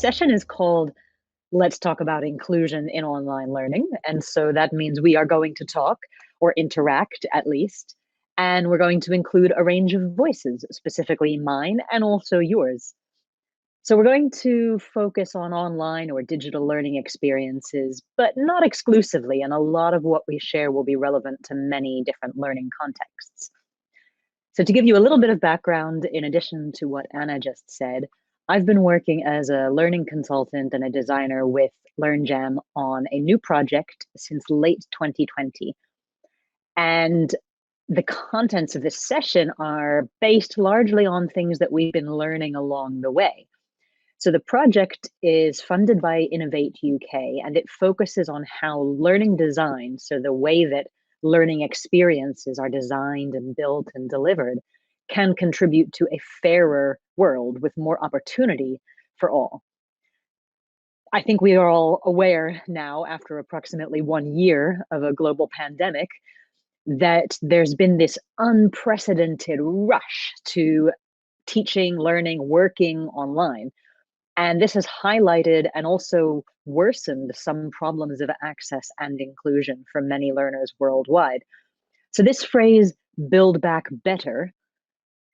session is called Let's Talk About Inclusion in Online Learning. And so that means we are going to talk or interact at least, and we're going to include a range of voices, specifically mine and also yours. So we're going to focus on online or digital learning experiences, but not exclusively, and a lot of what we share will be relevant to many different learning contexts. So to give you a little bit of background, in addition to what Anna just said, I've been working as a learning consultant and a designer with LearnJam on a new project since late 2020. And the contents of this session are based largely on things that we've been learning along the way. So the project is funded by Innovate UK, and it focuses on how learning design, so the way that learning experiences are designed and built and delivered, can contribute to a fairer world with more opportunity for all. I think we are all aware now, after approximately 1 year of a global pandemic, that there's been this unprecedented rush to teaching, learning, working online. And this has highlighted and also worsened some problems of access and inclusion for many learners worldwide. So this phrase, build back better,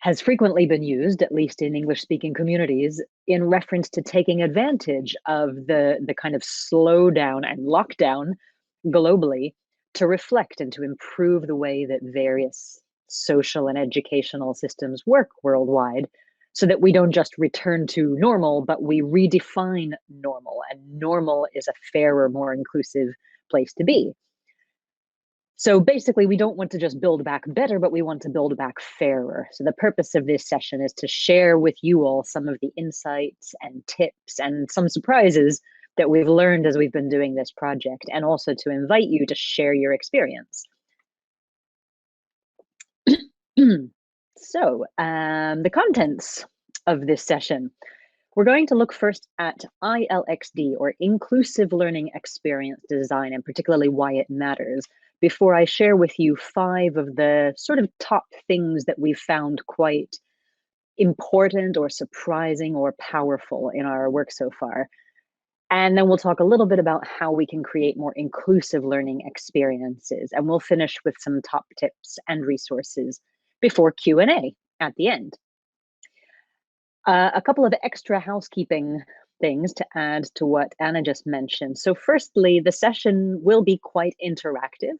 has frequently been used, at least in English-speaking communities, in reference to taking advantage of the kind of slowdown and lockdown globally to reflect and to improve the way that various social and educational systems work worldwide, so that we don't just return to normal, but we redefine normal, and normal is a fairer, more inclusive place to be. So basically, we don't want to just build back better, but we want to build back fairer. So the purpose of this session is to share with you all some of the insights and tips and some surprises that we've learned as we've been doing this project, and also to invite you to share your experience. So the contents of this session. We're going to look first at ILXD, or Inclusive Learning Experience Design, and particularly why it matters, before I share with you 5 of the sort of top things that we've found quite important or surprising or powerful in our work so far. And then we'll talk a little bit about how we can create more inclusive learning experiences. And we'll finish with some top tips and resources before Q&A at the end. A couple of extra housekeeping things to add to what Anna just mentioned. So firstly, the session will be quite interactive.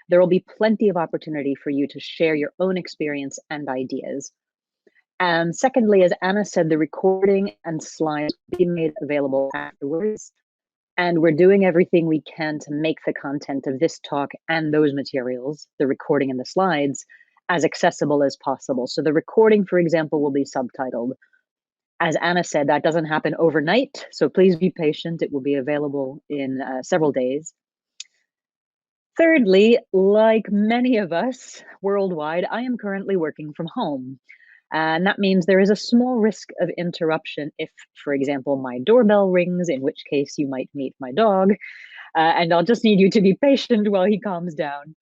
There will be plenty of opportunity for you to share your own experience and ideas. And secondly, as Anna said, the recording and slides will be made available afterwards. And we're doing everything we can to make the content of this talk and those materials, the recording and the slides, as accessible as possible. So the recording, for example, will be subtitled. As Anna said, that doesn't happen overnight, so please be patient. It will be available in several days. Thirdly, like many of us worldwide, I am currently working from home. And that means there is a small risk of interruption if, for example, my doorbell rings, in which case you might meet my dog. And I'll just need you to be patient while he calms down.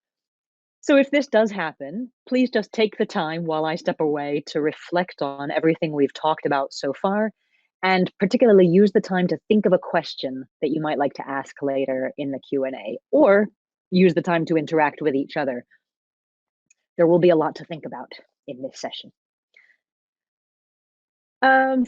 So if this does happen, please just take the time while I step away to reflect on everything we've talked about so far, and particularly use the time to think of a question that you might like to ask later in the Q&A, or use the time to interact with each other. There will be a lot to think about in this session.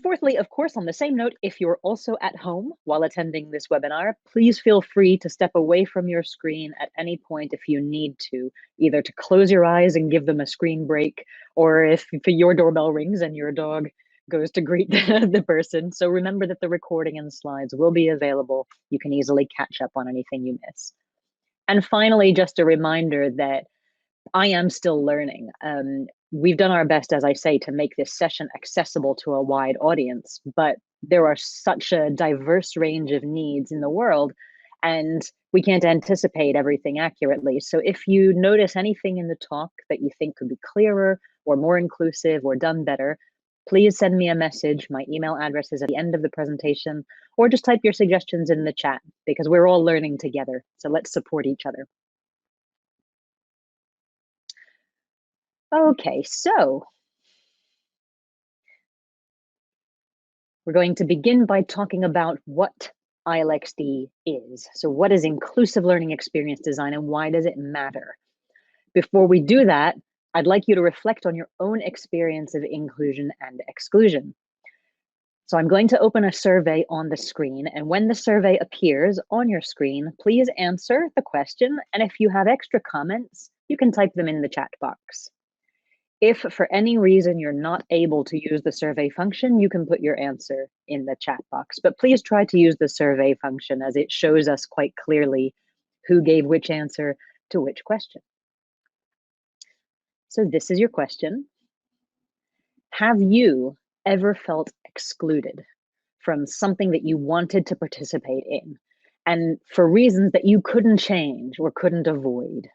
Fourthly, of course, on the same note, if you're also at home while attending this webinar, please feel free to step away from your screen at any point if you need to, either to close your eyes and give them a screen break, or if your doorbell rings and your dog goes to greet the person. So remember that the recording and slides will be available. You can easily catch up on anything you miss. And finally, just a reminder that I am still learning. We've done our best, as I say, to make this session accessible to a wide audience, but there are such a diverse range of needs in the world, and we can't anticipate everything accurately. So if you notice anything in the talk that you think could be clearer or more inclusive or done better, please send me a message. My email address is at the end of the presentation, or just type your suggestions in the chat, because we're all learning together. So let's support each other. Okay, so We're going to begin by talking about what ILXD is. So what is inclusive learning experience design and why does it matter? Before we do that, I'd like you to reflect on your own experience of inclusion and exclusion. So I'm going to open a survey on the screen, and when the survey appears on your screen, please answer the question, and if you have extra comments, you can type them in the chat box. If for any reason you're not able to use the survey function, you can put your answer in the chat box, but please try to use the survey function as it shows us quite clearly who gave which answer to which question. So this is your question. Have you ever felt excluded from something that you wanted to participate in, and for reasons that you couldn't change or couldn't avoid?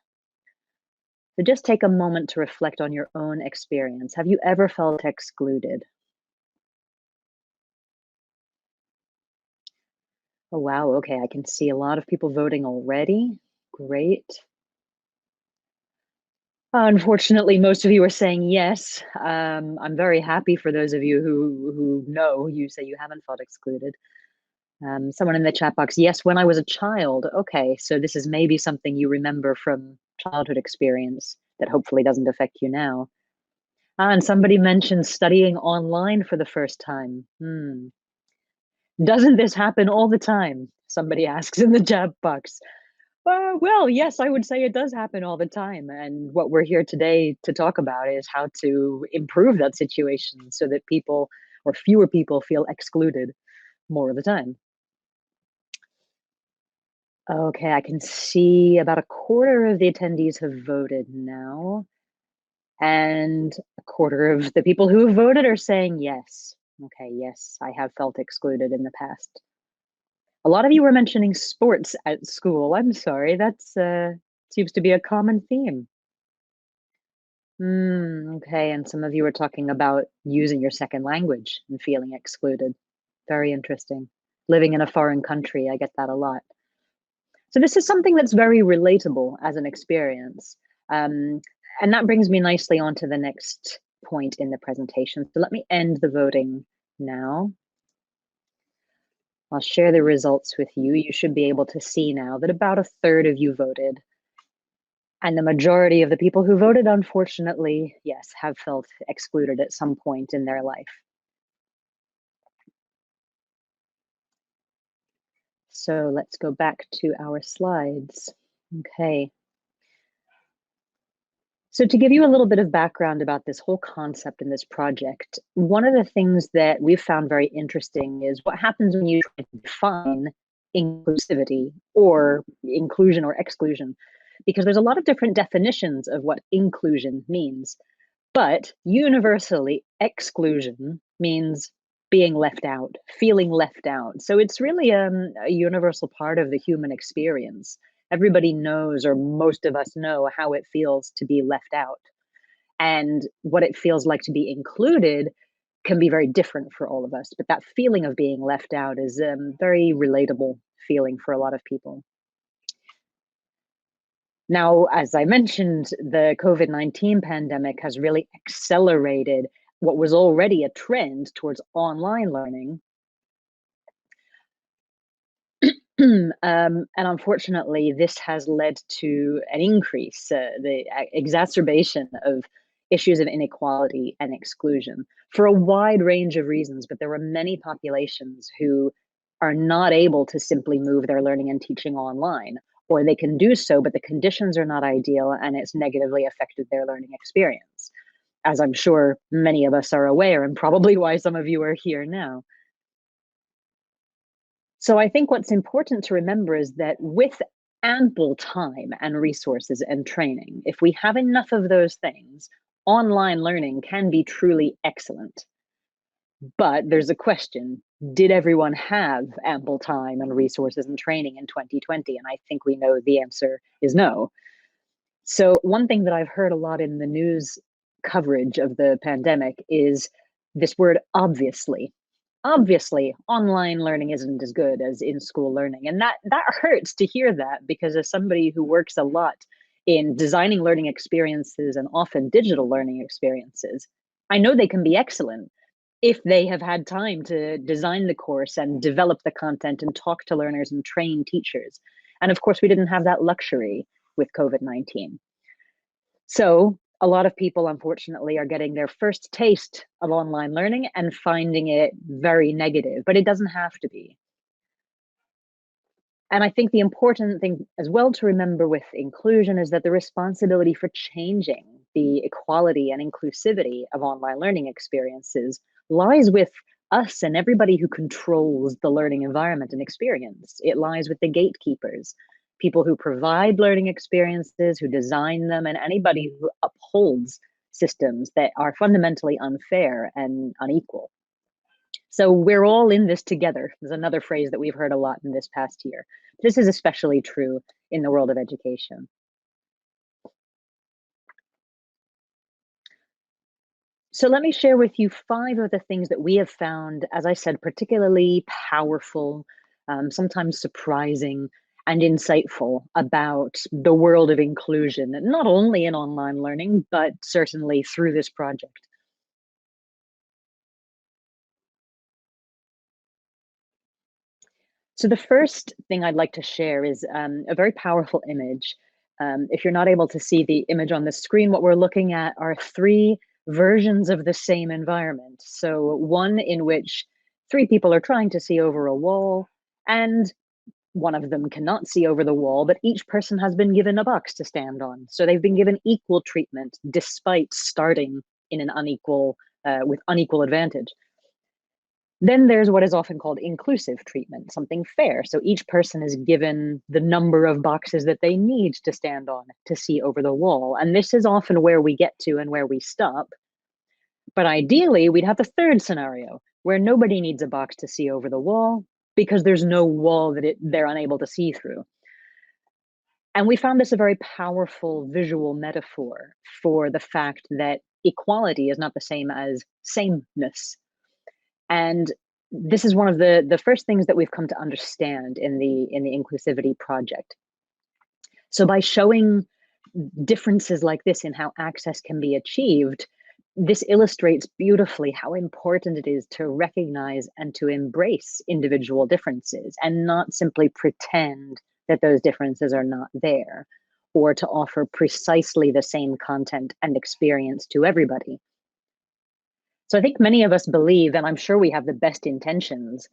So just take a moment to reflect on your own experience. Have you ever felt excluded? Oh, wow. Okay, I can see a lot of people voting already. Great. Unfortunately, most of you are saying yes. I'm very happy for those of you who know, you say you haven't felt excluded. Someone in the chat box, yes, when I was a child. Okay, so this is maybe something you remember from childhood experience that hopefully doesn't affect you now. And somebody mentioned studying online for the first time. Doesn't this happen all the time? Somebody asks in the chat box. Well, yes, I would say it does happen all the time. And what we're here today to talk about is how to improve that situation so that people or fewer people feel excluded more of the time. Okay, I can see about a quarter of the attendees have voted now, and a quarter of the people who have voted are saying yes. Okay, yes, I have felt excluded in the past. A lot of you were mentioning sports at school. I'm sorry, that's seems to be a common theme. Okay, and some of you were talking about using your second language and feeling excluded. Very interesting. Living in a foreign country, I get that a lot. So this is something that's very relatable as an experience. Um, and that brings me nicely on to the next point in the presentation. So let me end the voting now. I'll share the results with you. You should be able to see now that about a third of you voted. And the majority of the people who voted, unfortunately, yes, have felt excluded at some point in their life. So let's go back to our slides. Okay. So to give you a little bit of background about this whole concept in this project, one of the things that we've found very interesting is what happens when you try to define inclusivity or inclusion or exclusion, because there's a lot of different definitions of what inclusion means. But universally, exclusion means being left out, feeling left out. So it's really a universal part of the human experience. Everybody knows, or most of us know, how it feels to be left out. And what it feels like to be included can be very different for all of us. But that feeling of being left out is a very relatable feeling for a lot of people. Now, as I mentioned, the COVID-19 pandemic has really accelerated what was already a trend towards online learning. And unfortunately, this has led to an increase, the exacerbation of issues of inequality and exclusion for a wide range of reasons. But there are many populations who are not able to simply move their learning and teaching online, or they can do so, but the conditions are not ideal and it's negatively affected their learning experience, as I'm sure many of us are aware, and probably why some of you are here now. So I think what's important to remember is that with ample time and resources and training, if we have enough of those things, online learning can be truly excellent. But there's a question, did everyone have ample time and resources and training in 2020? And I think we know the answer is no. So one thing that I've heard a lot in the news coverage of the pandemic is this word obviously. Obviously, online learning isn't as good as in-school learning. And that hurts to hear that, because as somebody who works a lot in designing learning experiences and often digital learning experiences, I know they can be excellent. if they have had time to design the course and develop the content and talk to learners and train teachers. And of course, we didn't have that luxury with COVID-19. So a lot of people, unfortunately, are getting their first taste of online learning and finding it very negative, but it doesn't have to be. And I think the important thing as well to remember with inclusion is that the responsibility for changing the equality and inclusivity of online learning experiences lies with us and everybody who controls the learning environment and experience. It lies with the gatekeepers, people who provide learning experiences, who design them, and anybody who upholds systems that are fundamentally unfair and unequal. So we're all in this together. There's another phrase that we've heard a lot in this past year. This is especially true in the world of education. So let me share with you 5 of the things that we have found, as I said, particularly powerful, sometimes surprising and insightful about the world of inclusion, not only in online learning, but certainly through this project. So the first thing I'd like to share is a very powerful image. If you're not able to see the image on the screen, what we're looking at are 3 versions of the same environment. So one in which 3 people are trying to see over a wall, and one of them cannot see over the wall, but each person has been given a box to stand on. So they've been given equal treatment despite starting in an with unequal advantage. Then there's what is often called inclusive treatment, something fair. So each person is given the number of boxes that they need to stand on to see over the wall. And this is often where we get to and where we stop. But ideally, we'd have the third scenario where nobody needs a box to see over the wall because there's no wall that they're unable to see through. And we found this a very powerful visual metaphor for the fact that equality is not the same as sameness. And this is one of the first things that we've come to understand in the inclusivity project. So by showing differences like this in how access can be achieved, this illustrates beautifully how important it is to recognize and to embrace individual differences and not simply pretend that those differences are not there, or to offer precisely the same content and experience to everybody. So I think many of us believe, and I'm sure we have the best intentions,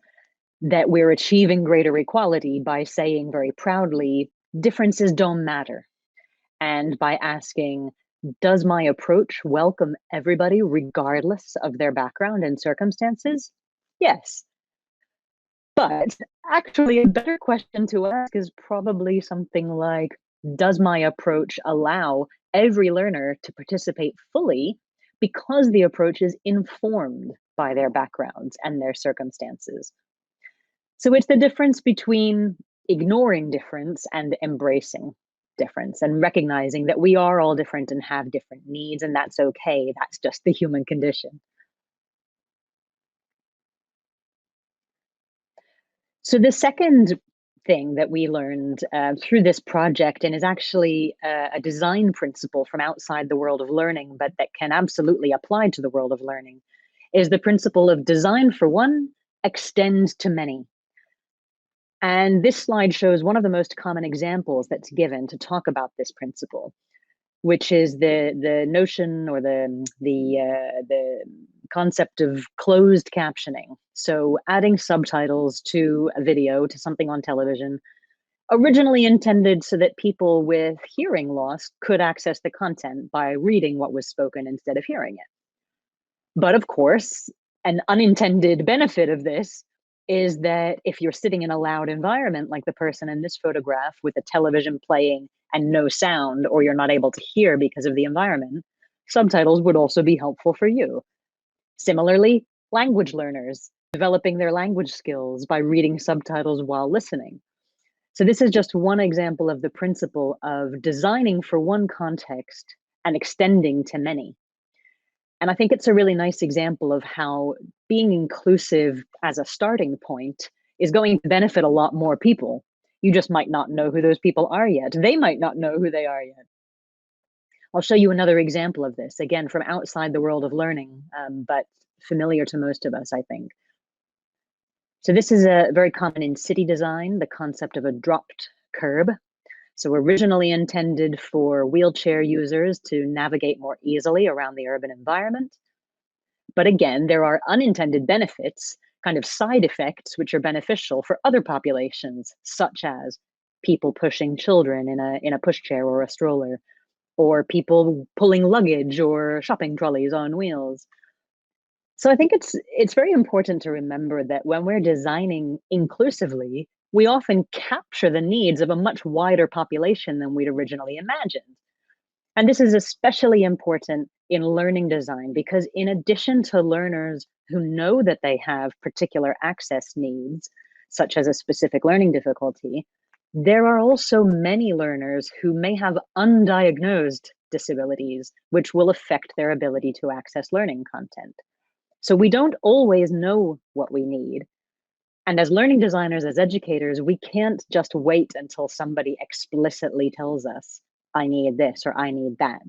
that we're achieving greater equality by saying very proudly, differences don't matter. And by asking, does my approach welcome everybody regardless of their background and circumstances? Yes. But actually, a better question to ask is probably something like, does my approach allow every learner to participate fully because the approach is informed by their backgrounds and their circumstances? So it's the difference between ignoring difference and embracing difference and recognizing that we are all different and have different needs, and that's okay. That's just the human condition. So the second thing that we learned through this project, and is actually a design principle from outside the world of learning, but that can absolutely apply to the world of learning, is the principle of design for one, extend to many. And this slide shows one of the most common examples that's given to talk about this principle, which is the notion or the concept of closed captioning. So adding subtitles to a video, to something on television, originally intended so that people with hearing loss could access the content by reading what was spoken instead of hearing it. But of course, an unintended benefit of this is that if you're sitting in a loud environment like the person in this photograph with a television playing and no sound, or you're not able to hear because of the environment, subtitles would also be helpful for you. Similarly, language learners developing their language skills by reading subtitles while listening. So this is just one example of the principle of designing for one context and extending to many. And I think it's a really nice example of how being inclusive as a starting point is going to benefit a lot more people. You just might not know who those people are yet. They might not know who they are yet. I'll show you another example of this, again, from outside the world of learning, but familiar to most of us, I think. So this is very common in city design, the concept of a dropped curb. So originally intended for wheelchair users to navigate more easily around the urban environment. But again, there are unintended benefits, kind of side effects, which are beneficial for other populations, such as people pushing children in a pushchair or a stroller, or people pulling luggage or shopping trolleys on wheels. So I think it's very important to remember that when we're designing inclusively, we often capture the needs of a much wider population than we'd originally imagined. And this is especially important in learning design because in addition to learners who know that they have particular access needs, such as a specific learning difficulty, there are also many learners who may have undiagnosed disabilities, which will affect their ability to access learning content. So we don't always know what we need. And as learning designers, as educators, we can't just wait until somebody explicitly tells us, I need this or I need that.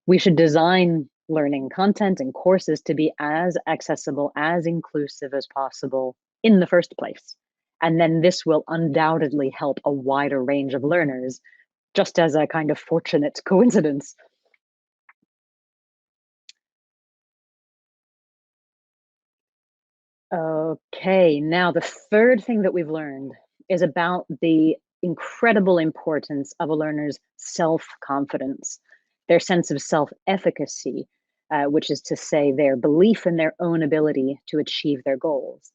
We should design learning content and courses to be as accessible, as inclusive as possible in the first place. And then this will undoubtedly help a wider range of learners, just as a kind of fortunate coincidence. Okay, now the third thing that we've learned is about the incredible importance of a learner's self-confidence, their sense of self-efficacy, which is to say their belief in their own ability to achieve their goals.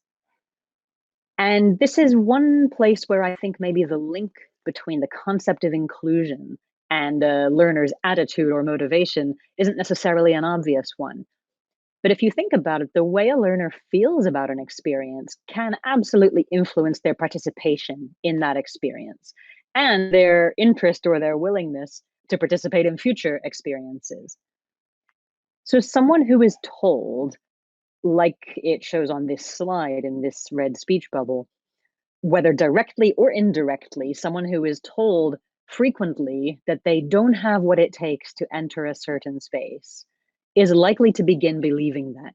And this is one place where I think maybe the link between the concept of inclusion and a learner's attitude or motivation isn't necessarily an obvious one. But if you think about it, the way a learner feels about an experience can absolutely influence their participation in that experience and their interest or their willingness to participate in future experiences. So, someone who is told, like it shows on this slide in this red speech bubble, whether directly or indirectly, someone who is told frequently that they don't have what it takes to enter a certain space is likely to begin believing that.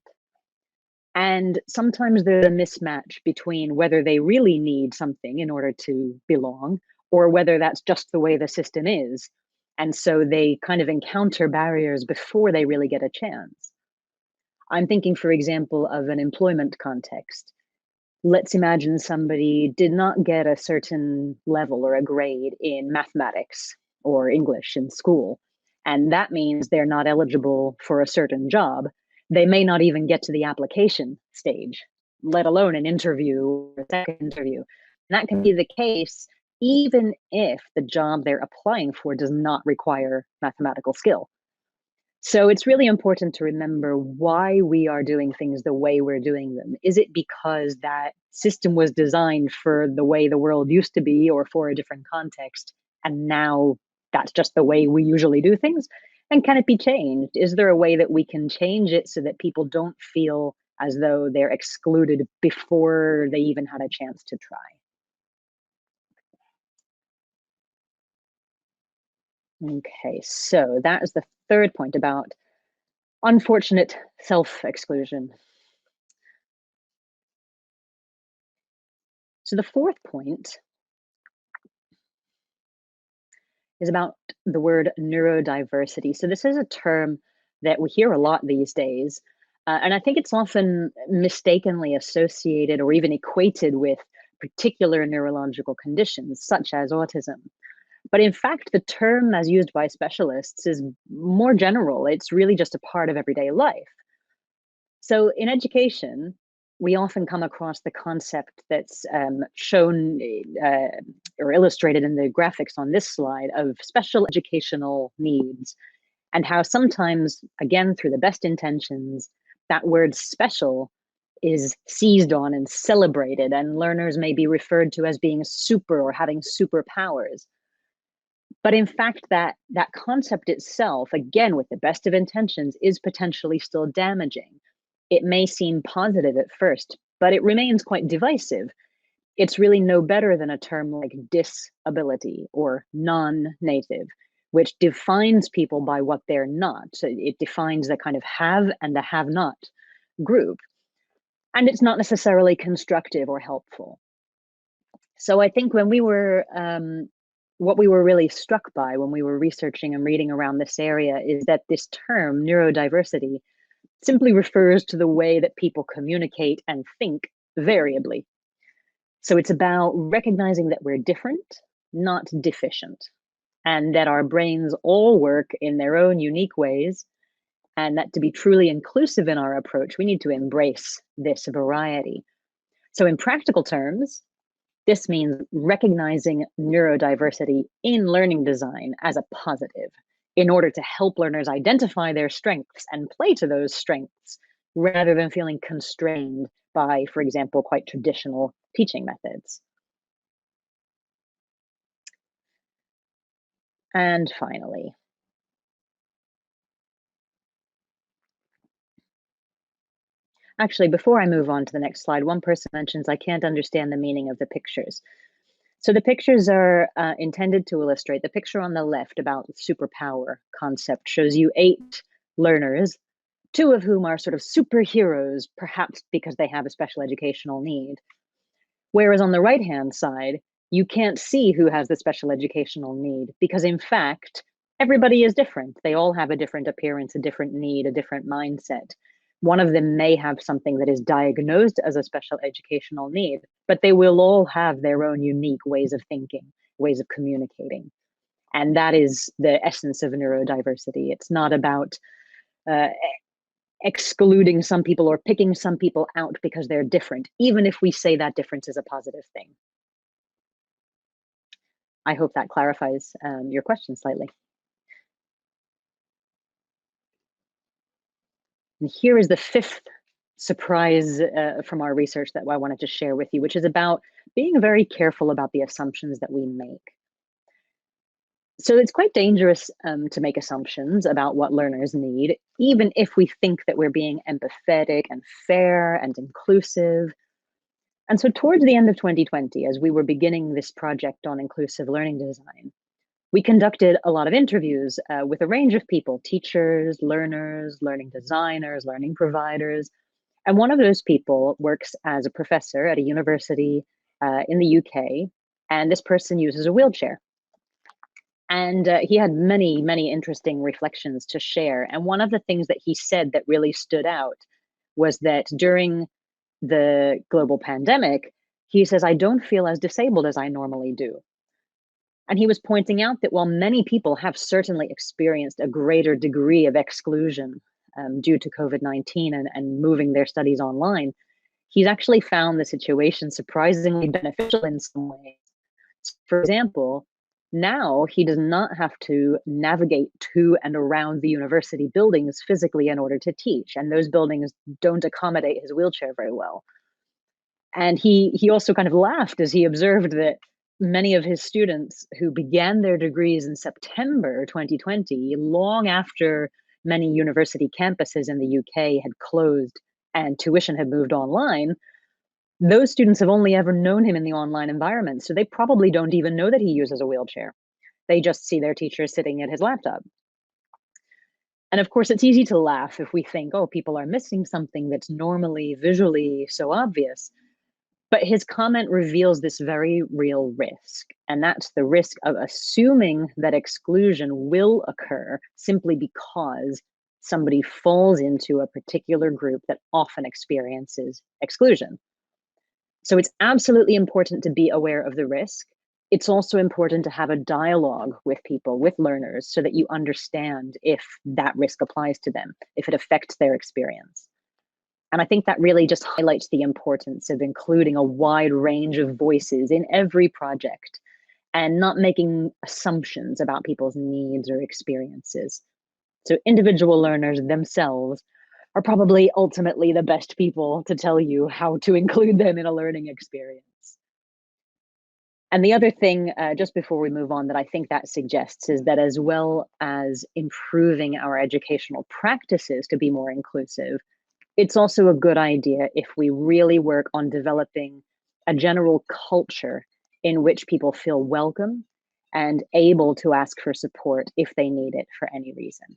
And sometimes there's a mismatch between whether they really need something in order to belong or whether that's just the way the system is. And so they kind of encounter barriers before they really get a chance. I'm thinking, for example, of an employment context. Let's imagine somebody did not get a certain level or a grade in mathematics or English in school, and that means they're not eligible for a certain job. They may not even get to the application stage, let alone an interview or a second interview. And that can be the case even if the job they're applying for does not require mathematical skill. So it's really important to remember why we are doing things the way we're doing them. Is it because that system was designed for the way the world used to be or for a different context, and now that's just the way we usually do things? And can it be changed? Is there a way that we can change it so that people don't feel as though they're excluded before they even had a chance to try? Okay, so that is the third point about unfortunate self exclusion. So the fourth point is about the word neurodiversity. So this is a term that we hear a lot these days. And I think it's often mistakenly associated or even equated with particular neurological conditions, such as autism. But in fact, the term as used by specialists is more general. It's really just a part of everyday life. So in education, we often come across the concept that's shown or illustrated in the graphics on this slide of special educational needs, and how sometimes, again, through the best intentions, that word special is seized on and celebrated, and learners may be referred to as being super or having superpowers. But in fact, that concept itself, again, with the best of intentions, is potentially still damaging. It may seem positive at first, but it remains quite divisive. It's really no better than a term like disability or non-native, which defines people by what they're not. So it defines the kind of have and the have not group. And it's not necessarily constructive or helpful. So I think when we were, what we were really struck by when we were researching and reading around this area is that this term, neurodiversity, simply refers to the way that people communicate and think variably. So it's about recognizing that we're different, not deficient, and that our brains all work in their own unique ways, and that to be truly inclusive in our approach, we need to embrace this variety. So in practical terms, this means recognizing neurodiversity in learning design as a positive in order to help learners identify their strengths and play to those strengths rather than feeling constrained by, for example, quite traditional teaching methods. And finally, actually, before I move on to the next slide, one person mentions, I can't understand the meaning of the pictures. So the pictures are intended to illustrate. The picture on the left about superpower concept shows you 8 learners, 2 of whom are sort of superheroes, perhaps because they have a special educational need. Whereas on the right-hand side, you can't see who has the special educational need because in fact, everybody is different. They all have a different appearance, a different need, a different mindset. One of them may have something that is diagnosed as a special educational need, but they will all have their own unique ways of thinking, ways of communicating. And that is the essence of neurodiversity. It's not about uh, excluding some people or picking some people out because they're different, even if we say that difference is a positive thing. I hope that clarifies your question slightly. And here is the 5th surprise from our research that I wanted to share with you, which is about being very careful about the assumptions that we make. So it's quite dangerous to make assumptions about what learners need, even if we think that we're being empathetic and fair and inclusive. And so towards the end of 2020, as we were beginning this project on inclusive learning design, we conducted a lot of interviews with a range of people, teachers, learners, learning designers, learning providers. And one of those people works as a professor at a university in the UK, and this person uses a wheelchair. And he had many, many interesting reflections to share. And one of the things that he said that really stood out was that during the global pandemic, he says, I don't feel as disabled as I normally do. And he was pointing out that while many people have certainly experienced a greater degree of exclusion due to COVID-19 and moving their studies online, he's actually found the situation surprisingly beneficial in some ways. For example, now he does not have to navigate to and around the university buildings physically in order to teach, and those buildings don't accommodate his wheelchair very well. And he also kind of laughed as he observed that many of his students who began their degrees in September 2020, long after many university campuses in the UK had closed and tuition had moved online, those students have only ever known him in the online environment. So they probably don't even know that he uses a wheelchair. They just see their teacher sitting at his laptop. And of course, it's easy to laugh if we think, oh, people are missing something that's normally visually so obvious. But his comment reveals this very real risk, and that's the risk of assuming that exclusion will occur simply because somebody falls into a particular group that often experiences exclusion. So it's absolutely important to be aware of the risk. It's also important to have a dialogue with people, with learners, so that you understand if that risk applies to them, if it affects their experience. And I think that really just highlights the importance of including a wide range of voices in every project and not making assumptions about people's needs or experiences. So individual learners themselves are probably ultimately the best people to tell you how to include them in a learning experience. And the other thing, just before we move on, that I think that suggests is that as well as improving our educational practices to be more inclusive, it's also a good idea if we really work on developing a general culture in which people feel welcome and able to ask for support if they need it for any reason.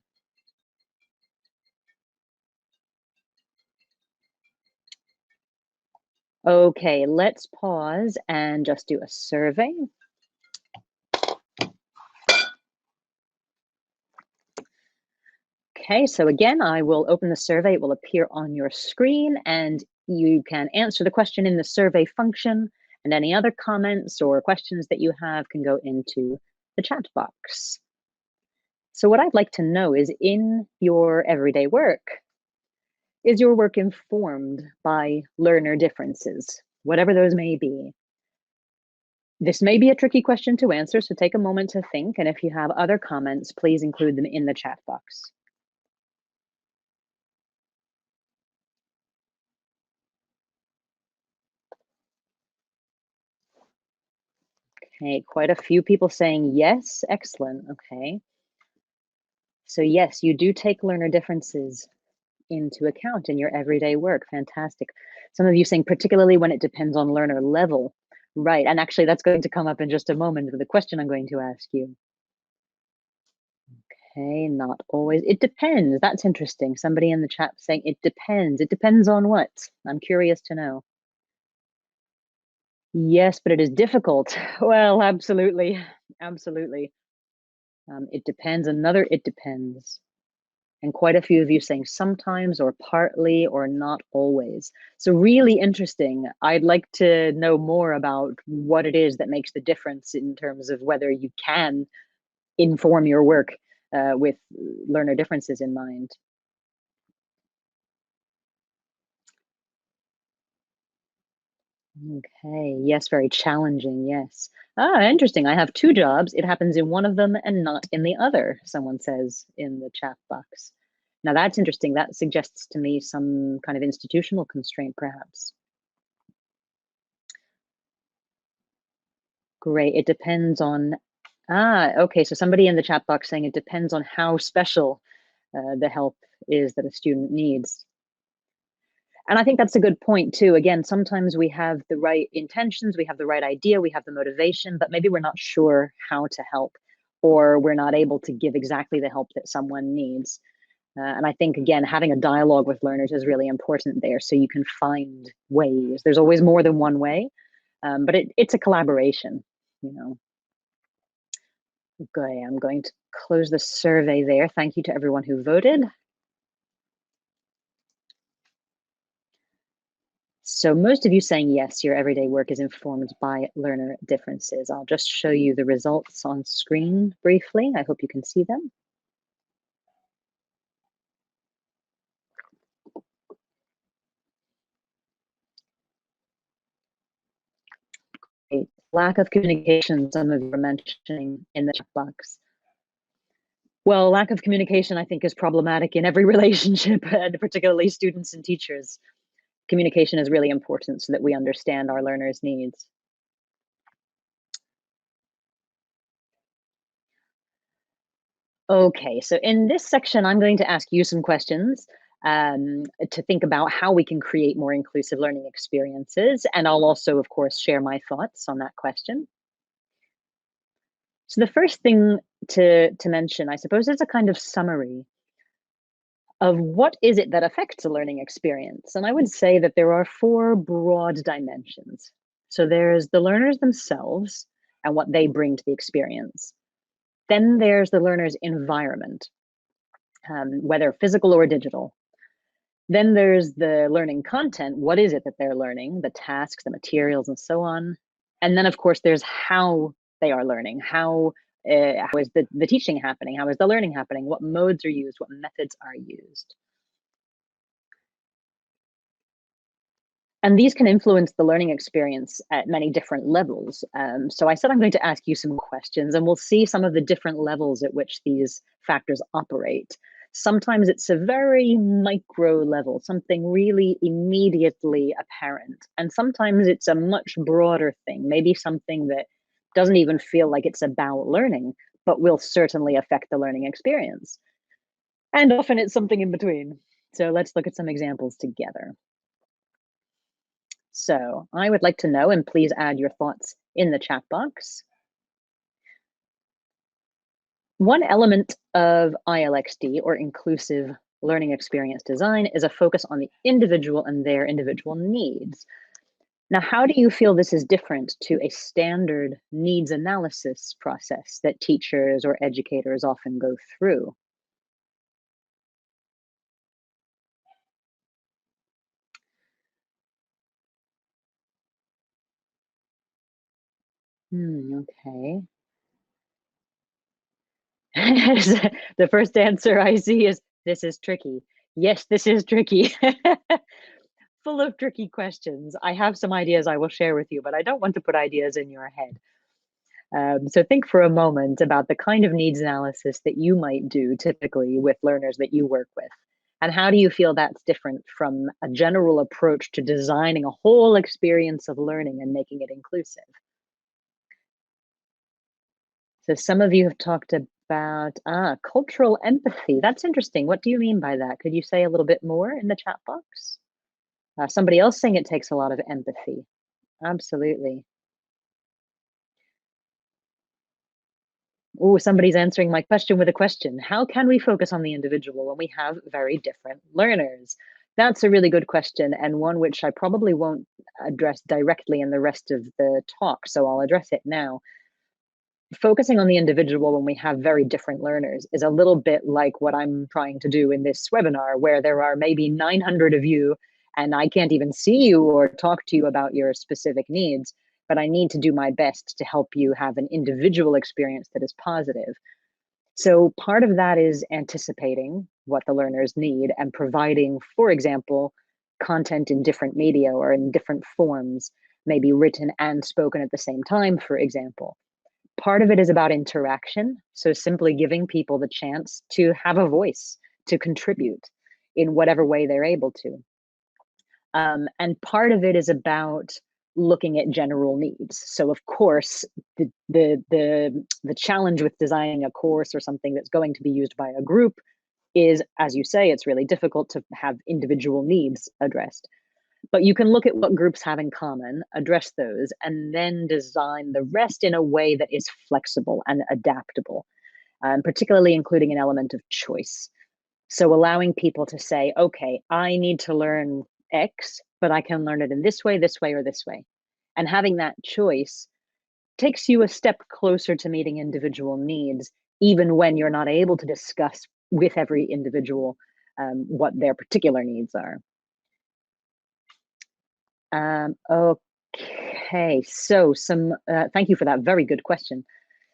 Okay, let's pause and just do a survey. Okay, so again, I will open the survey. It will appear on your screen, and you can answer the question in the survey function, and any other comments or questions that you have can go into the chat box. So what I'd like to know is, in your everyday work, is your work informed by learner differences, whatever those may be? This may be a tricky question to answer, so take a moment to think, and if you have other comments, please include them in the chat box. Okay, quite a few people saying yes. Excellent. Okay. So yes, you do take learner differences into account in your everyday work. Fantastic. Some of you saying particularly when it depends on learner level. Right. And actually that's going to come up in just a moment with the question I'm going to ask you. Okay, not always. It depends. That's interesting. Somebody in the chat saying it depends. It depends on what? I'm curious to know. Yes, but it is difficult. Well, absolutely. Absolutely. It depends. Another, it depends. And quite a few of you saying sometimes or partly or not always. So really interesting. I'd like to know more about what it is that makes the difference in terms of whether you can inform your work with learner differences in mind. Okay, yes, very challenging, yes. Ah, interesting. I have two jobs. It happens in one of them and not in the other, someone says in the chat box. Now that's interesting. That suggests to me some kind of institutional constraint, perhaps. Great. It depends on, okay. So somebody in the chat box saying it depends on how special the help is that a student needs. And I think that's a good point too. Again, sometimes we have the right intentions, we have the right idea, we have the motivation, but maybe we're not sure how to help, or we're not able to give exactly the help that someone needs. And I think, again, having a dialogue with learners is really important there, so you can find ways. There's always more than one way, but it's a collaboration, you know. Okay, I'm going to close the survey there. Thank you to everyone who voted. So most of you saying yes, your everyday work is informed by learner differences. I'll just show you the results on screen briefly. I hope you can see them. Lack of communication, some of you are mentioning in the chat box. Well, lack of communication, I think, is problematic in every relationship, and particularly students and teachers. Communication is really important so that we understand our learners' needs. Okay, so in this section, I'm going to ask you some questions to think about how we can create more inclusive learning experiences. And I'll also, of course, share my thoughts on that question. So the first thing to mention, I suppose, is a kind of summary of what is it that affects a learning experience. And I would say that there are four broad dimensions. So there's the learners themselves and what they bring to the experience. Then there's the learner's environment, whether physical or digital. Then there's the learning content. What is it that they're learning? The tasks, the materials, and so on. And then, of course, there's how they are learning. How is the teaching happening? How is the learning happening? What modes are used? What methods are used? And these can influence the learning experience at many different levels. So I said I'm going to ask you some questions, and we'll see some of the different levels at which these factors operate. Sometimes it's a very micro level, something really immediately apparent. And sometimes it's a much broader thing, maybe something that doesn't even feel like it's about learning, but will certainly affect the learning experience. And often it's something in between. So let's look at some examples together. So I would like to know, and please add your thoughts in the chat box. One element of ILXD, or inclusive learning experience design, is a focus on the individual and their individual needs. Now, how do you feel this is different to a standard needs analysis process that teachers or educators often go through? Okay. The first answer I see is, this is tricky. Yes, this is tricky. Full of tricky questions. I have some ideas I will share with you, but I don't want to put ideas in your head. So think for a moment about the kind of needs analysis that you might do typically with learners that you work with. And how do you feel that's different from a general approach to designing a whole experience of learning and making it inclusive? So some of you have talked about cultural empathy. That's interesting. What do you mean by that? Could you say a little bit more in the chat box? Somebody else saying it takes a lot of empathy. Absolutely. Oh, somebody's answering my question with a question. How can we focus on the individual when we have very different learners? That's a really good question, and one which I probably won't address directly in the rest of the talk, so I'll address it now. Focusing on the individual when we have very different learners is a little bit like what I'm trying to do in this webinar, where there are maybe 900 of you, and I can't even see you or talk to you about your specific needs, but I need to do my best to help you have an individual experience that is positive. So part of that is anticipating what the learners need and providing, for example, content in different media or in different forms, maybe written and spoken at the same time, for example. Part of it is about interaction. So simply giving people the chance to have a voice, to contribute in whatever way they're able to. And part of it is about looking at general needs. So of course, the challenge with designing a course or something that's going to be used by a group is, as you say, it's really difficult to have individual needs addressed. But you can look at what groups have in common, address those, and then design the rest in a way that is flexible and adaptable, particularly including an element of choice. So allowing people to say, okay, I need to learn X, but I can learn it in this way, or this way. And having that choice takes you a step closer to meeting individual needs, even when you're not able to discuss with every individual what their particular needs are. Okay, so thank you for that very good question.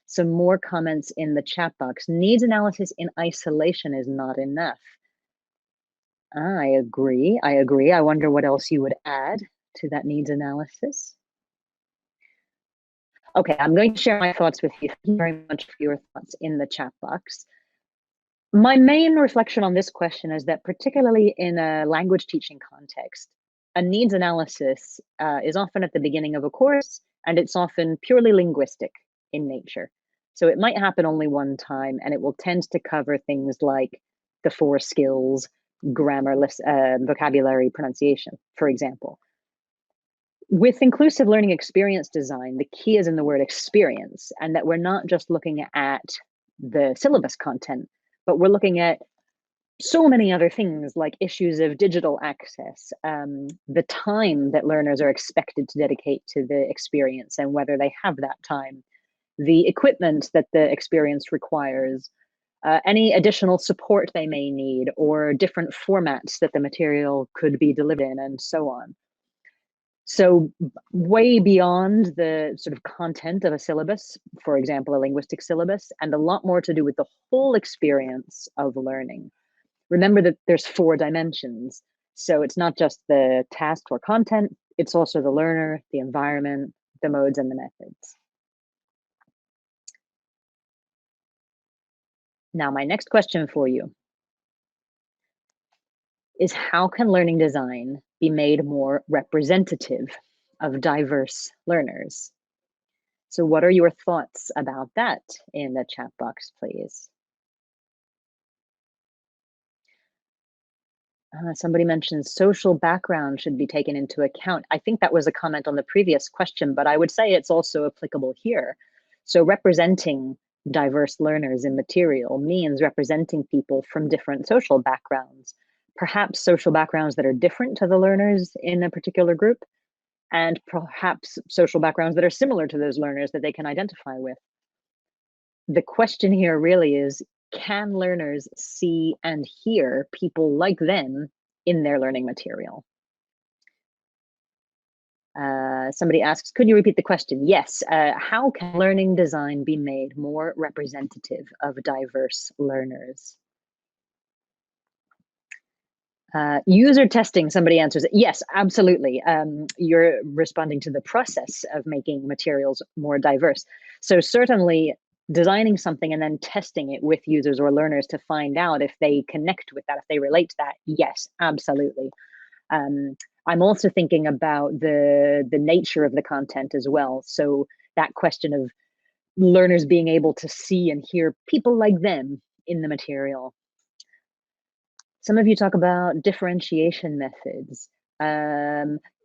Some more comments in the chat box. Needs analysis in isolation is not enough. I agree. I agree. I wonder what else you would add to that needs analysis. Okay, I'm going to share my thoughts with you. Thank you very much for your thoughts in the chat box. My main reflection on this question is that, particularly in a language teaching context, a needs analysis is often at the beginning of a course, and it's often purely linguistic in nature. So it might happen only one time, and it will tend to cover things like the 4 skills, grammar, vocabulary, pronunciation, for example. With inclusive learning experience design, the key is in the word experience, and that we're not just looking at the syllabus content, but we're looking at so many other things like issues of digital access, the time that learners are expected to dedicate to the experience and whether they have that time, the equipment that the experience requires, any additional support they may need, or different formats that the material could be delivered in, and so on. So way beyond the sort of content of a syllabus, for example, a linguistic syllabus, and a lot more to do with the whole experience of learning. Remember that there's 4 dimensions. So it's not just the task or content, it's also the learner, the environment, the modes, and the methods. Now, my next question for you is, how can learning design be made more representative of diverse learners? So what are your thoughts about that in the chat box, please? Somebody mentioned social background should be taken into account. I think that was a comment on the previous question, but I would say it's also applicable here. So representing diverse learners in material means representing people from different social backgrounds, perhaps social backgrounds that are different to the learners in a particular group, and perhaps social backgrounds that are similar to those learners that they can identify with. The question here really is, can learners see and hear people like them in their learning material? Somebody asks, could you repeat the question? Yes. How can learning design be made more representative of diverse learners? User testing, somebody answers it. Yes, absolutely. You're responding to the process of making materials more diverse. So certainly designing something and then testing it with users or learners to find out if they connect with that, if they relate to that. Yes, absolutely. I'm also thinking about the nature of the content as well. So that question of learners being able to see and hear people like them in the material. Some of you talk about differentiation methods.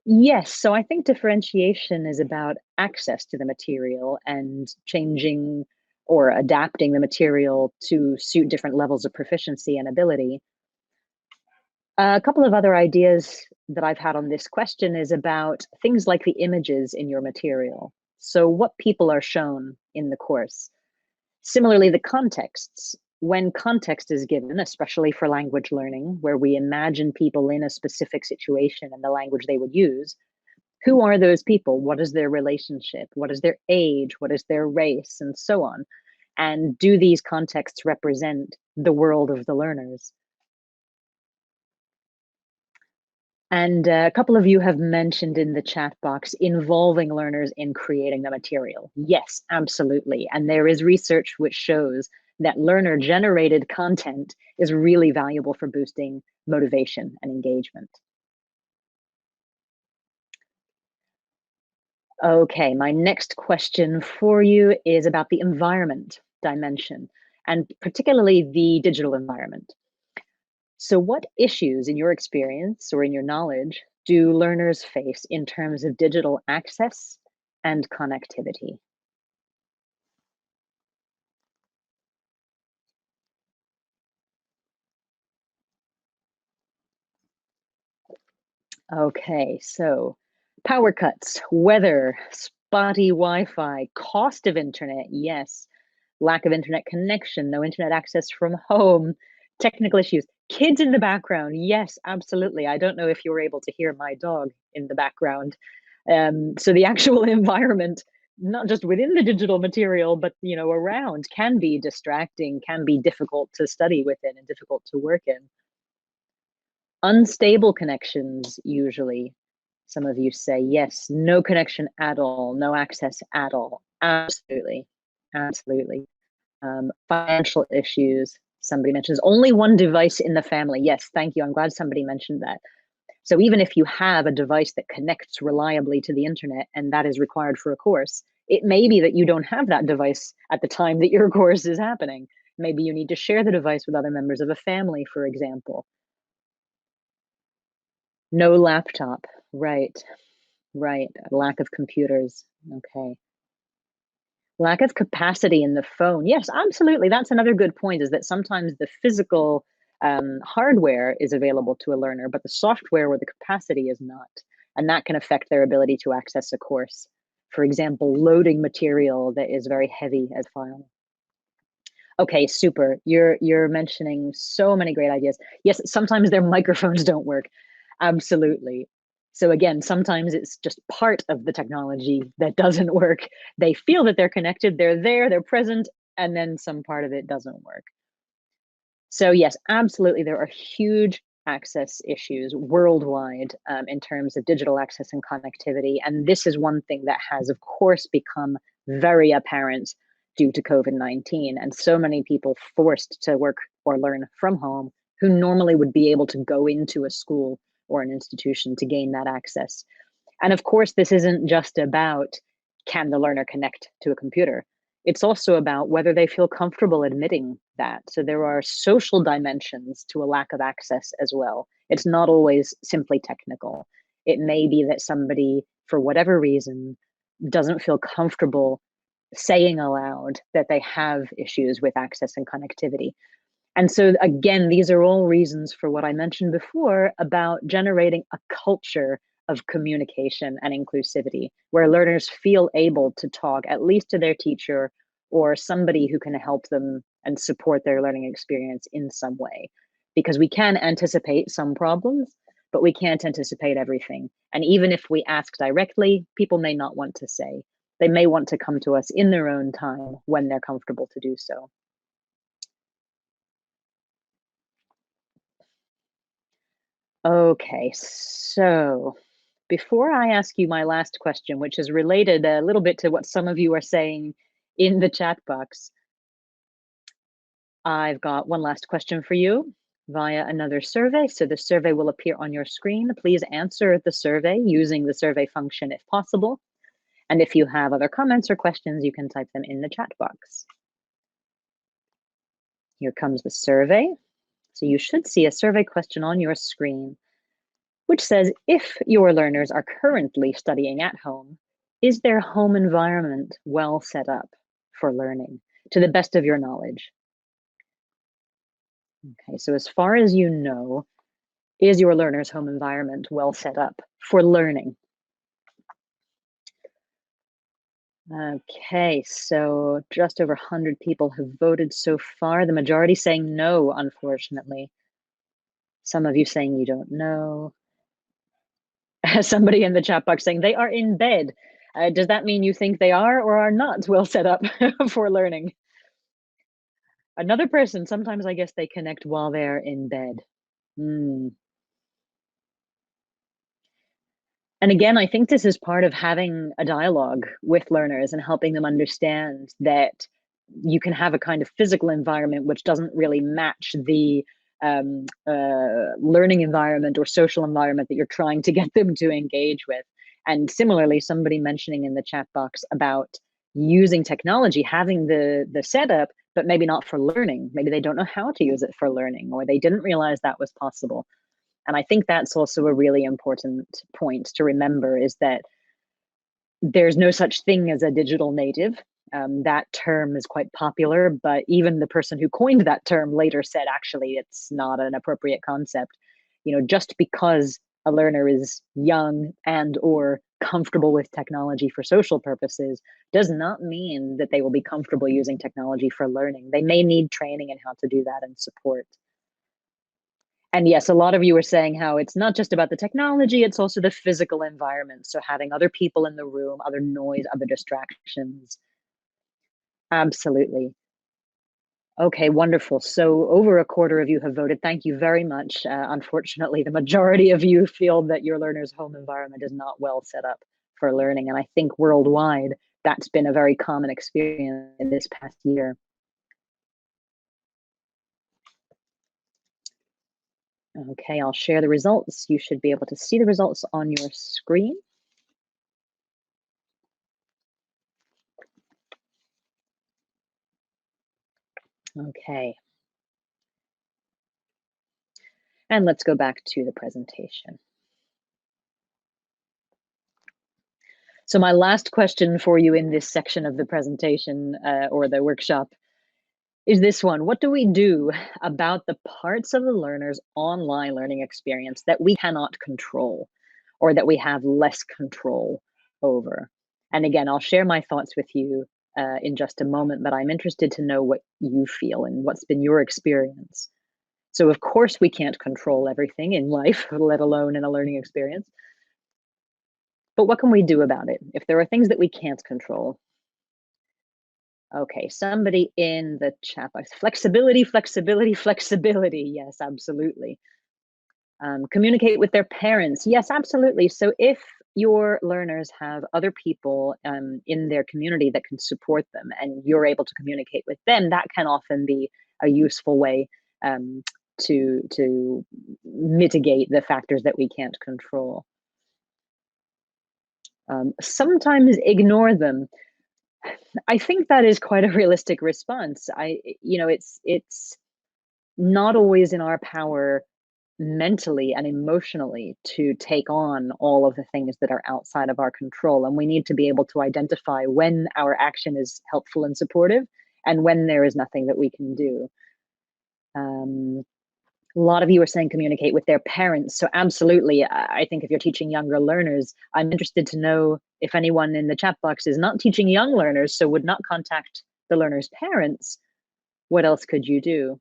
Yes, so I think differentiation is about access to the material and changing or adapting the material to suit different levels of proficiency and ability. A couple of other ideas that I've had on this question is about things like the images in your material. So what people are shown in the course. Similarly, the contexts. When context is given, especially for language learning, where we imagine people in a specific situation and the language they would use, who are those people? What is their relationship? What is their age? What is their race? And so on. And do these contexts represent the world of the learners? And a couple of you have mentioned in the chat box involving learners in creating the material. Yes, absolutely. And there is research which shows that learner-generated content is really valuable for boosting motivation and engagement. Okay, my next question for you is about the environment dimension, and particularly the digital environment. So what issues in your experience or in your knowledge do learners face in terms of digital access and connectivity? Okay, so power cuts, weather, spotty Wi-Fi, cost of internet, yes. Lack of internet connection, no internet access from home, technical issues, kids in the background, yes, absolutely. I don't know if you were able to hear my dog in the background. So the actual environment, not just within the digital material, but around, can be distracting, can be difficult to study within and difficult to work in. Unstable connections, usually. Some of you say, yes, no connection at all, no access at all. Absolutely, absolutely. Financial issues, somebody mentions only one device in the family. Yes, thank you. I'm glad somebody mentioned that. So even if you have a device that connects reliably to the internet and that is required for a course, it may be that you don't have that device at the time that your course is happening. Maybe you need to share the device with other members of a family, for example. No laptop, right, right. Lack of computers, okay. Lack of capacity in the phone. Yes, absolutely. That's another good point, is that sometimes the physical hardware is available to a learner, but the software or the capacity is not. And that can affect their ability to access a course. For example, loading material that is very heavy as file. Okay, super. You're mentioning so many great ideas. Yes, sometimes their microphones don't work. Absolutely. So again, sometimes it's just part of the technology that doesn't work. They feel that they're connected, they're there, they're present, and then some part of it doesn't work. So yes, absolutely, there are huge access issues worldwide in terms of digital access and connectivity. And this is one thing that has, of course, become very apparent due to COVID-19, and so many people forced to work or learn from home who normally would be able to go into a school or an institution to gain that access. And of course, this isn't just about, can the learner connect to a computer? It's also about whether they feel comfortable admitting that. So there are social dimensions to a lack of access as well. It's not always simply technical. It may be that somebody, for whatever reason, doesn't feel comfortable saying aloud that they have issues with access and connectivity. And so, again, these are all reasons for what I mentioned before about generating a culture of communication and inclusivity, where learners feel able to talk at least to their teacher or somebody who can help them and support their learning experience in some way. Because we can anticipate some problems, but we can't anticipate everything. And even if we ask directly, people may not want to say. They may want to come to us in their own time when they're comfortable to do so. Okay, so before I ask you my last question, which is related a little bit to what some of you are saying in the chat box, I've got one last question for you via another survey. So the survey will appear on your screen. Please answer the survey using the survey function if possible. And if you have other comments or questions, you can type them in the chat box. Here comes the survey. So you should see a survey question on your screen, which says, if your learners are currently studying at home, is their home environment well set up for learning to the best of your knowledge? Okay, so as far as you know, is your learner's home environment well set up for learning? Okay, so just over 100 people have voted so far. The majority saying no, unfortunately. Some of you saying you don't know. Somebody in the chat box saying they are in bed. Does that mean you think they are or are not well set up for learning? Another person, sometimes I guess they connect while they're in bed. Mm. And again, I think this is part of having a dialogue with learners and helping them understand that you can have a kind of physical environment which doesn't really match the learning environment or social environment that you're trying to get them to engage with. And similarly, somebody mentioning in the chat box about using technology, having the setup, but maybe not for learning. Maybe they don't know how to use it for learning, or they didn't realize that was possible. And I think that's also a really important point to remember, is that there's no such thing as a digital native. That term is quite popular, but even the person who coined that term later said, actually, it's not an appropriate concept. You know, just because a learner is young and or comfortable with technology for social purposes does not mean that they will be comfortable using technology for learning. They may need training in how to do that and support. And yes, a lot of you are saying how it's not just about the technology, it's also the physical environment. So having other people in the room, other noise, other distractions. Absolutely. Okay, wonderful. So over a quarter of you have voted. Thank you very much. Unfortunately, the majority of you feel that your learner's home environment is not well set up for learning. And I think worldwide, that's been a very common experience in this past year. Okay, I'll share the results. You should be able to see the results on your screen. Okay. And let's go back to the presentation. So my last question for you in this section of the presentation or the workshop is this one. What do we do about the parts of the learner's online learning experience that we cannot control or that we have less control over? And again, I'll share my thoughts with you in just a moment, but I'm interested to know what you feel and what's been your experience. So of course we can't control everything in life, let alone in a learning experience. But what can we do about it if there are things that we can't control? Okay, somebody in the chat box. Flexibility, flexibility, flexibility. Yes, absolutely. Communicate with their parents. Yes, absolutely. So if your learners have other people in their community that can support them and you're able to communicate with them, that can often be a useful way to mitigate the factors that we can't control. Sometimes ignore them. I think that is quite a realistic response. You know, it's not always in our power mentally and emotionally to take on all of the things that are outside of our control. And we need to be able to identify when our action is helpful and supportive and when there is nothing that we can do. A lot of you are saying communicate with their parents. So absolutely, I think if you're teaching younger learners, I'm interested to know if anyone in the chat box is not teaching young learners, so would not contact the learner's parents. What else could you do?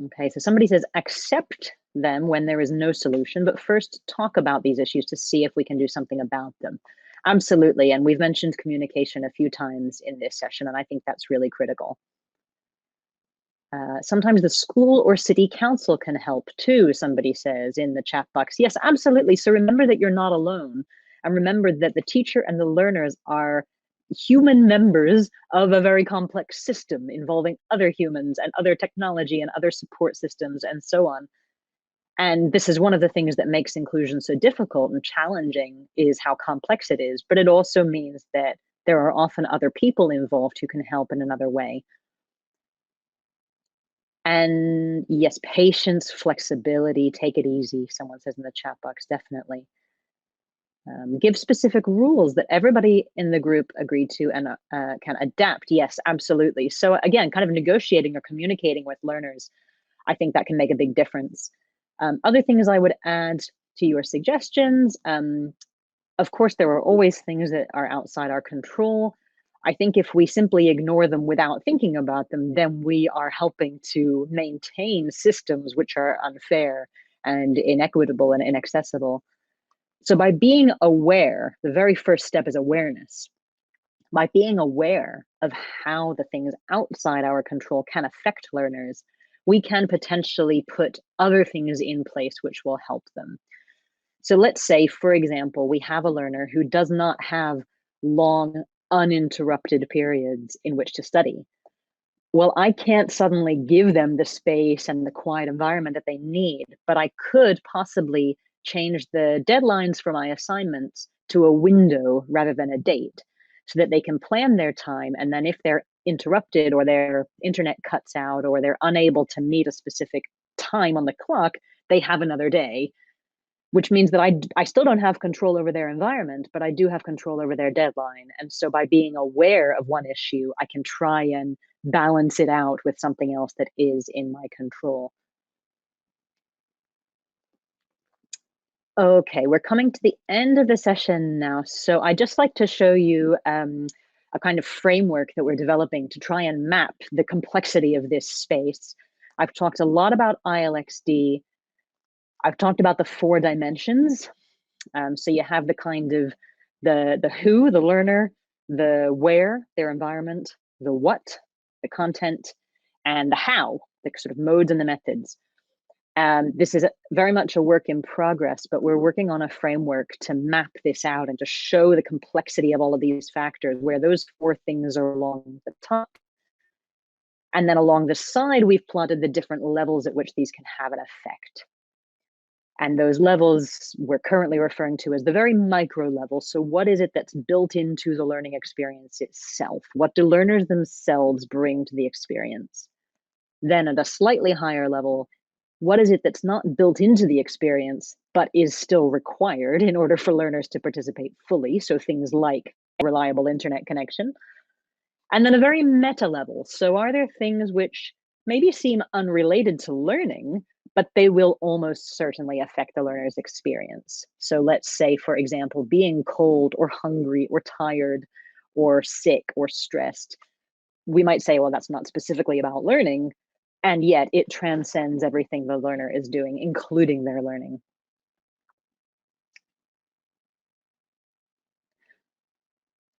Okay, so somebody says accept them when there is no solution, but first talk about these issues to see if we can do something about them. Absolutely, and we've mentioned communication a few times in this session, and I think that's really critical. Sometimes the school or city council can help too, somebody says in the chat box. Yes, absolutely. So remember that you're not alone. And remember that the teacher and the learners are human members of a very complex system involving other humans and other technology and other support systems and so on. And this is one of the things that makes inclusion so difficult and challenging, is how complex it is. But it also means that there are often other people involved who can help in another way. And yes, patience, flexibility, take it easy, someone says in the chat box, definitely. Give specific rules that everybody in the group agreed to and can adapt. Yes, absolutely. So again, kind of negotiating or communicating with learners, I think that can make a big difference. Other things I would add to your suggestions, of course, there are always things that are outside our control. I think if we simply ignore them without thinking about them, then we are helping to maintain systems which are unfair and inequitable and inaccessible. So by being aware, the very first step is awareness. By being aware of how the things outside our control can affect learners, we can potentially put other things in place which will help them. So let's say, for example, we have a learner who does not have long, uninterrupted periods in which to study. Well, I can't suddenly give them the space and the quiet environment that they need, but I could possibly change the deadlines for my assignments to a window rather than a date so that they can plan their time. And then if they're interrupted or their internet cuts out or they're unable to meet a specific time on the clock, they have another day, which means that I still don't have control over their environment, but I do have control over their deadline. And so by being aware of one issue, I can try and balance it out with something else that is in my control. Okay, we're coming to the end of the session now. So I just like to show you a kind of framework that we're developing to try and map the complexity of this space. I've talked a lot about ILXD. I've talked about the 4 dimensions. So you have the kind of the who, the learner, the where, their environment, the what, the content, and the how, the sort of modes and the methods. This is very much a work in progress, but we're working on a framework to map this out and to show the complexity of all of these factors, where those 4 things are along the top. And then along the side, we've plotted the different levels at which these can have an effect. And those levels we're currently referring to as the very micro level. So what is it that's built into the learning experience itself? What do learners themselves bring to the experience? Then at a slightly higher level, what is it that's not built into the experience, but is still required in order for learners to participate fully? So things like reliable internet connection. And then a very meta level. So are there things which maybe seem unrelated to learning, but they will almost certainly affect the learner's experience? So let's say, for example, being cold or hungry or tired or sick or stressed. We might say, well, that's not specifically about learning, and yet it transcends everything the learner is doing, including their learning.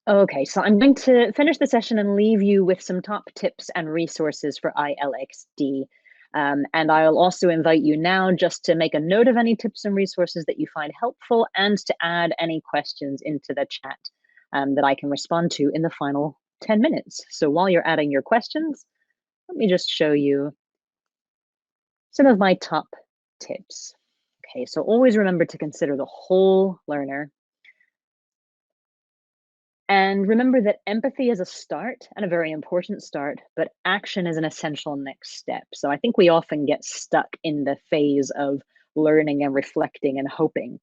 Okay, so I'm going to finish the session and leave you with some top tips and resources for ILXD. And I'll also invite you now just to make a note of any tips and resources that you find helpful and to add any questions into the chat that I can respond to in the final 10 minutes. So while you're adding your questions, let me just show you some of my top tips. Okay, so always remember to consider the whole learner. And remember that empathy is a start and a very important start, but action is an essential next step. So I think we often get stuck in the phase of learning and reflecting and hoping.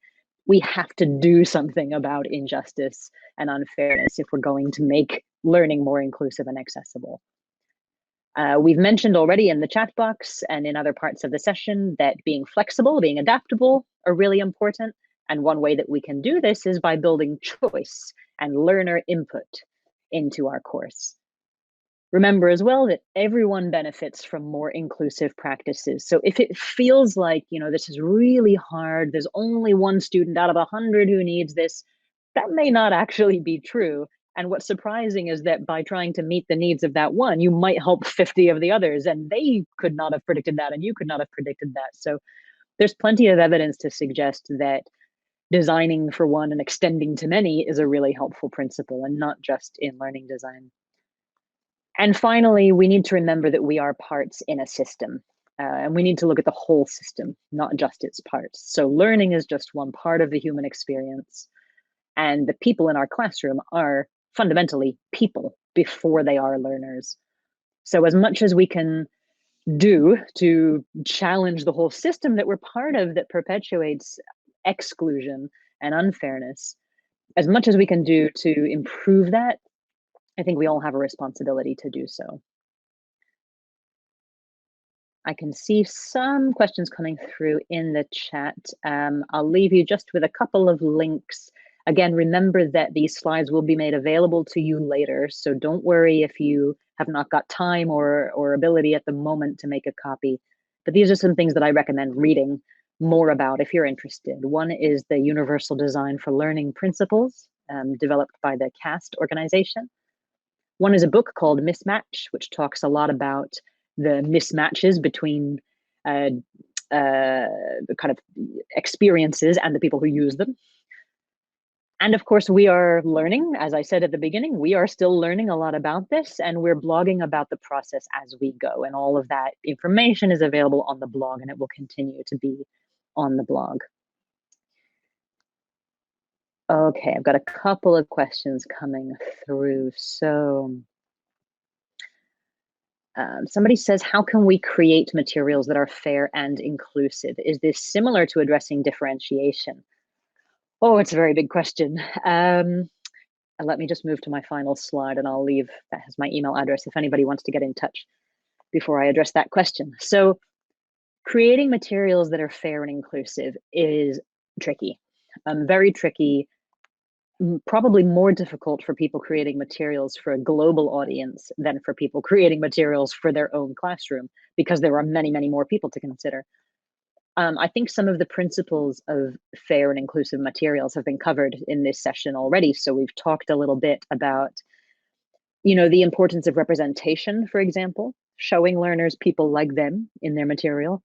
We have to do something about injustice and unfairness if we're going to make learning more inclusive and accessible. We've mentioned already in the chat box and in other parts of the session that being flexible, being adaptable are really important. And one way that we can do this is by building choice and learner input into our course. Remember as well that everyone benefits from more inclusive practices. So if it feels like, this is really hard, there's only one student out of 100 who needs this, that may not actually be true. And what's surprising is that by trying to meet the needs of that one, you might help 50 of the others, and they could not have predicted that, and you could not have predicted that. So there's plenty of evidence to suggest that designing for one and extending to many is a really helpful principle, and not just in learning design. And finally, we need to remember that we are parts in a system, and we need to look at the whole system, not just its parts. So learning is just one part of the human experience, and the people in our classroom are fundamentally people before they are learners. So as much as we can do to challenge the whole system that we're part of that perpetuates exclusion and unfairness, as much as we can do to improve that, I think we all have a responsibility to do so. I can see some questions coming through in the chat. I'll leave you just with a couple of links. Again, remember that these slides will be made available to you later, so don't worry if you have not got time or ability at the moment to make a copy. But these are some things that I recommend reading more about if you're interested. One is the Universal Design for Learning Principles, developed by the CAST organization. One is a book called Mismatch, which talks a lot about the mismatches between the kind of experiences and the people who use them. And of course, we are learning, as I said at the beginning, we are still learning a lot about this, and we're blogging about the process as we go. And all of that information is available on the blog, and it will continue to be on the blog. Okay, I've got a couple of questions coming through. So somebody says, how can we create materials that are fair and inclusive? Is this similar to addressing differentiation? Oh, it's a very big question. Let me just move to my final slide, and I'll leave, that has my email address if anybody wants to get in touch before I address that question. So creating materials that are fair and inclusive is tricky, very tricky, probably more difficult for people creating materials for a global audience than for people creating materials for their own classroom, because there are many, many more people to consider. I think some of the principles of fair and inclusive materials have been covered in this session already. So we've talked a little bit about, the importance of representation, for example, showing learners people like them in their material,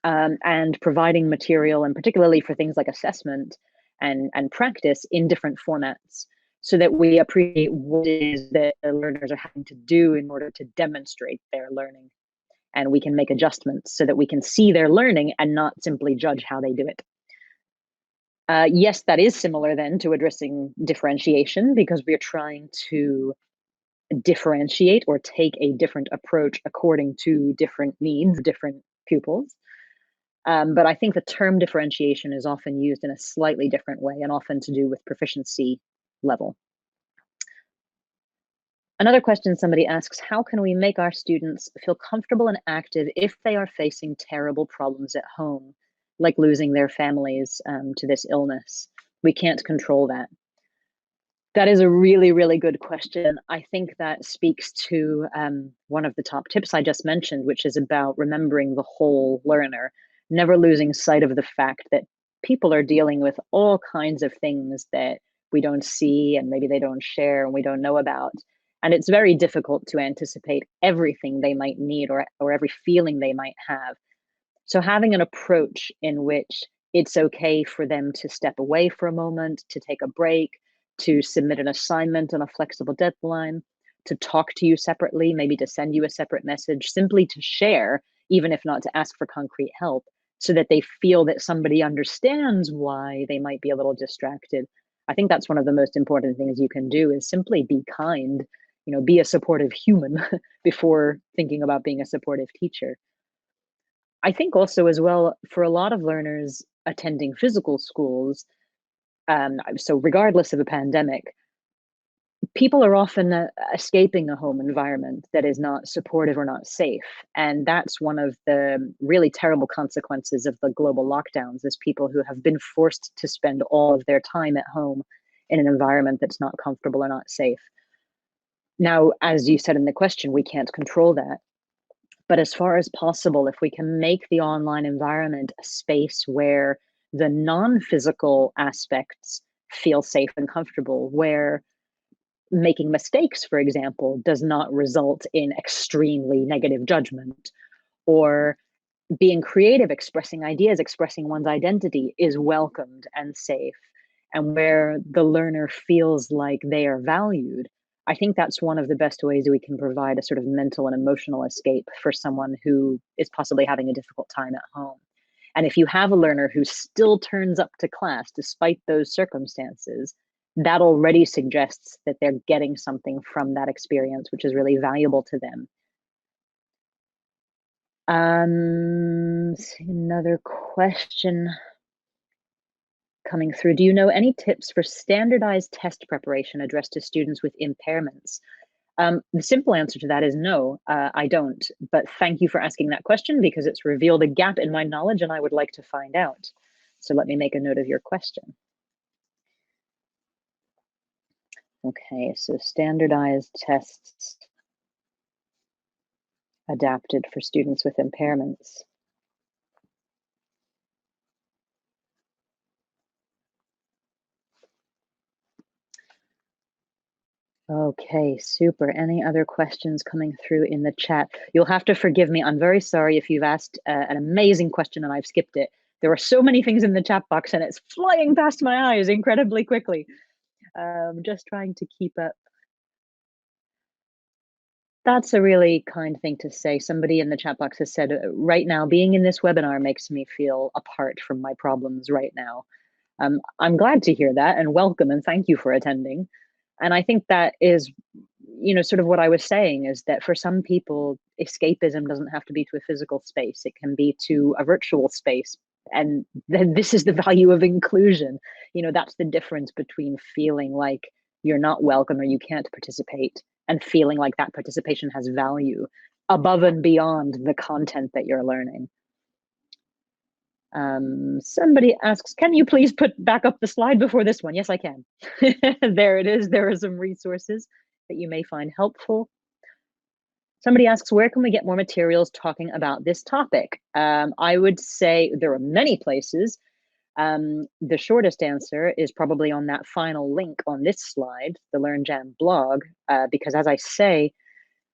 and providing material, and particularly for things like assessment and practice in different formats, so that we appreciate what it is that the learners are having to do in order to demonstrate their learning. And we can make adjustments so that we can see their learning and not simply judge how they do it. Yes, that is similar then to addressing differentiation, because we're trying to differentiate or take a different approach according to different needs, different pupils. But I think the term differentiation is often used in a slightly different way, and often to do with proficiency level. Another question somebody asks, how can we make our students feel comfortable and active if they are facing terrible problems at home, like losing their families to this illness? We can't control that. That is a really, really good question. I think that speaks to one of the top tips I just mentioned, which is about remembering the whole learner, never losing sight of the fact that people are dealing with all kinds of things that we don't see, and maybe they don't share, and we don't know about. And it's very difficult to anticipate everything they might need, or every feeling they might have. So having an approach in which it's okay for them to step away for a moment, to take a break, to submit an assignment on a flexible deadline, to talk to you separately, maybe to send you a separate message, simply to share, even if not to ask for concrete help, so that they feel that somebody understands why they might be a little distracted. I think that's one of the most important things you can do, is simply be kind, be a supportive human before thinking about being a supportive teacher. I think also as well, for a lot of learners attending physical schools, so regardless of a pandemic, people are often escaping a home environment that is not supportive or not safe. And that's one of the really terrible consequences of the global lockdowns, is people who have been forced to spend all of their time at home in an environment that's not comfortable or not safe. Now, as you said in the question, we can't control that. But as far as possible, if we can make the online environment a space where the non-physical aspects feel safe and comfortable, where making mistakes, for example, does not result in extremely negative judgment, or being creative, expressing ideas, expressing one's identity is welcomed and safe, and where the learner feels like they are valued, I think that's one of the best ways we can provide a sort of mental and emotional escape for someone who is possibly having a difficult time at home. And if you have a learner who still turns up to class despite those circumstances, that already suggests that they're getting something from that experience, which is really valuable to them. Another question coming through. Do you know any tips for standardized test preparation addressed to students with impairments? The simple answer to that is no, I don't. But thank you for asking that question, because it's revealed a gap in my knowledge and I would like to find out. So let me make a note of your question. Okay, so standardized tests adapted for students with impairments. Okay, super. Any other questions coming through in the chat? You'll have to forgive me. I'm very sorry if you've asked an amazing question and I've skipped it. There are so many things in the chat box and it's flying past my eyes incredibly quickly. Just trying to keep up. That's a really kind thing to say. Somebody in the chat box has said, right now, being in this webinar makes me feel apart from my problems right now. I'm glad to hear that, and welcome, and thank you for attending. And I think that is, sort of what I was saying, is that for some people, escapism doesn't have to be to a physical space. It can be to a virtual space. And then this is the value of inclusion. That's the difference between feeling like you're not welcome or you can't participate, and feeling like that participation has value above and beyond the content that you're learning. Somebody asks, can you please put back up the slide before this one? Yes, I can. There it is. There are some resources that you may find helpful. Somebody asks, where can we get more materials talking about this topic? I would say there are many places. The shortest answer is probably on that final link on this slide, the LearnJam blog, because as I say,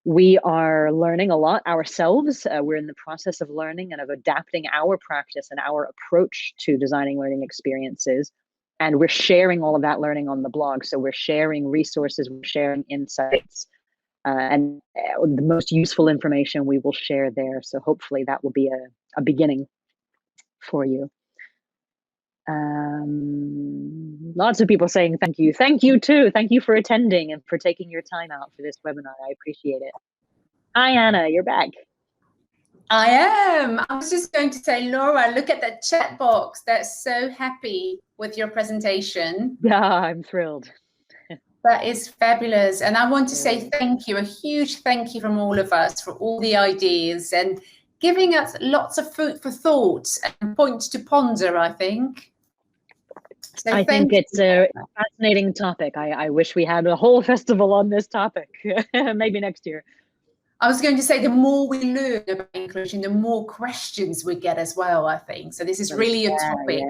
we are learning a lot ourselves. We're in the process of learning and of adapting our practice and our approach to designing learning experiences. And we're sharing all of that learning on the blog. So we're sharing resources, we're sharing insights, and the most useful information we will share there. So hopefully that will be a beginning for you. Lots of people saying thank you. Thank you too. Thank you for attending and for taking your time out for this webinar. I appreciate it. Hi, Anna, you're back. I am. I was just going to say, Laura, look at that chat box. They're so happy with your presentation. Yeah, I'm thrilled. That is fabulous. And I want to say thank you, a huge thank you from all of us for all the ideas and giving us lots of food for thought and points to ponder, I think. So I think it's a fascinating topic. I wish we had a whole festival on this topic, maybe next year. I was going to say, the more we learn about inclusion, the more questions we get as well, I think. So this is really a topic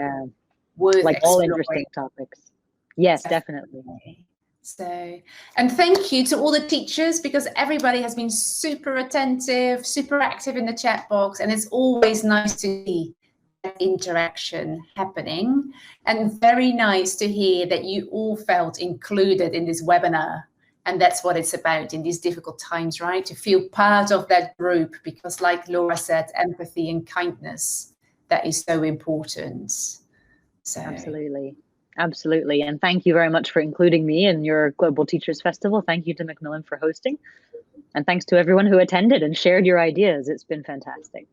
worth like exploring. all interesting topics. Yes, definitely. So, and thank you to all the teachers, because everybody has been super attentive, super active in the chat box, and it's always nice to see that interaction happening, and very nice to hear that you all felt included in this webinar. And that's what it's about in these difficult times, right? To feel part of that group, because like Laura said, empathy and kindness, that is so important. So absolutely. Absolutely. And thank you very much for including me in your Global Teachers Festival. Thank you to Macmillan for hosting. And thanks to everyone who attended and shared your ideas. It's been fantastic.